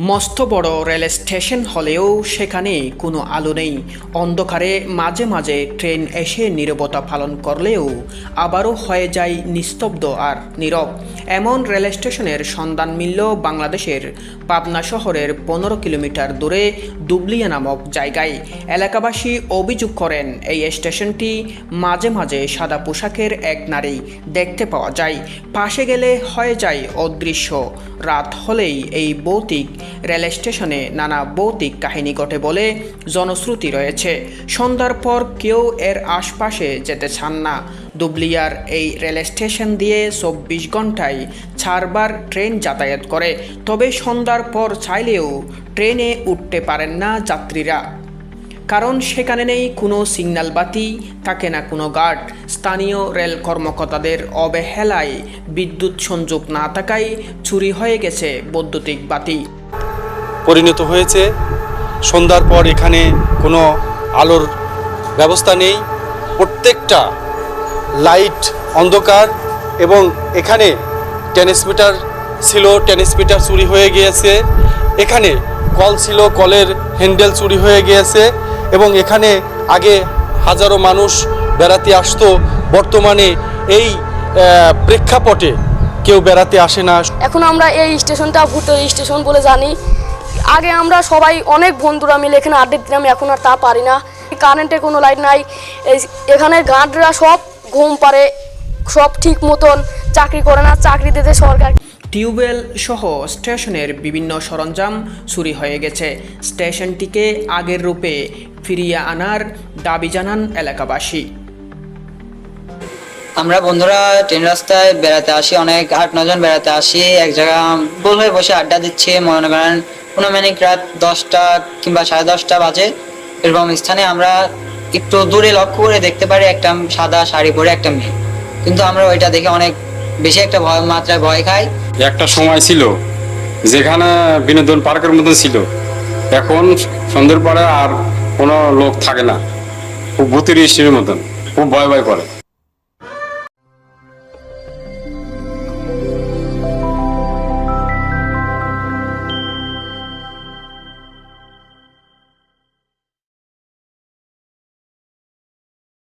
মস্ত বড় rail station হলেও সেখানে কোনো আলো নেই। অন্ধকারে মাঝে মাঝে ট্রেন এসে নীরবতা পালন করলেও আবারও হয়ে যায় নিস্তব্ধ আর নীরব। এমন রেল স্টেশনের সন্ধান মিলল বাংলাদেশের পাবনা শহরের 15 কিলোমিটার দূরে দুবলিয়া নামক জায়গায়। এলাকাবাসী অভিযোগ করেন এই স্টেশনটি মাঝে মাঝে সাদা পোশাকের এক নারী দেখতে পাওয়া যায়, পাশে গেলে হয়ে যায় অদৃশ্য। রাত হলেই এই ভৌতিক রেল স্টেশনে নানা ভৌতিক কাহিনী ঘটে বলে জনশ্রুতি রয়েছে। সন্ধ্যার পর কেউ এর আশপাশে যেতে চান না। দুবলিয়ার এই রেল স্টেশন দিয়ে 24 ঘন্টায় 4বার ট্রেন যাতায়াত করে, তবে সন্ধ্যার পর চাইলেও ট্রেনে উঠতে পারেন না যাত্রীরা, কারণ সেখানে নেই কোনো সিগন্যাল বাতি, থাকে না কোনো গার্ড। স্থানীয় রেল কর্মকর্তাদের অবহেলায় বিদ্যুৎ সংযোগ না থাকায় চুরি হয়ে গেছে বৈদ্যুতিক বাতি। পরিণত হয়েছে সন্ধ্যার পর এখানে কোনো আলোর ব্যবস্থা নেই, প্রত্যেকটা লাইট অন্ধকার। এবং এখানে ট্রান্সমিটার ছিল, ট্রান্সমিটার চুরি হয়ে গিয়েছে। এখানে কল ছিল, কলের হ্যান্ডেল চুরি হয়ে গিয়েছে। এবং এখানে আগে হাজারো মানুষ বেড়াতে আসতো, বর্তমানে এই প্রেক্ষাপটে কেউ বেড়াতে আসে না। এখন আমরা এই স্টেশনটা ভূত স্টেশন বলে জানি। আগে আমরা সবাই অনেক বন্ধুরা মিলে এখানে আড্ডা দিতাম, এখন আর তা পারি না। কারেন্টের কোনো লাইট নাই, এখানে গার্ডরা সব ঘুম পারে, সব ঠিক মতন চাকরি করে না, চাকরি দিতে সরকার। টিউবওয়েল সহ স্টেশনের বিভিন্ন সরঞ্জাম চুরি হয়ে গেছে। স্টেশনটিকে আগের রূপে ফিরিয়ে আনার দাবি জানান এলাকাবাসী। আমরা বন্ধুরা ট্রেন রাস্তায় বেড়াতে আসি, অনেক 8-9 জন বেড়াতে আসি, এক জায়গায় গোল হয়ে বসে আড্ডা দিচ্ছি। মনে করেন 15 মিনিট রাত 10টা কিংবা 10:30 বাজে, এরকম স্থানে আমরা একটু দূরে লক্ষ্য করে দেখতে পারি একটা সাদা শাড়ি পরে একটা মেয়ে, কিন্তু আমরা ওইটা দেখে অনেক বেশি একটা মাত্রায় ভয় খাই। একটা সময় ছিল যেখানে বিনোদন পার্কের মতো ছিল, এখন সন্ধ্যের পরে আর কোনো লোক থাকে না, খুব ভূতের স্টেশনের মতন, খুব ভয় ভয় করে।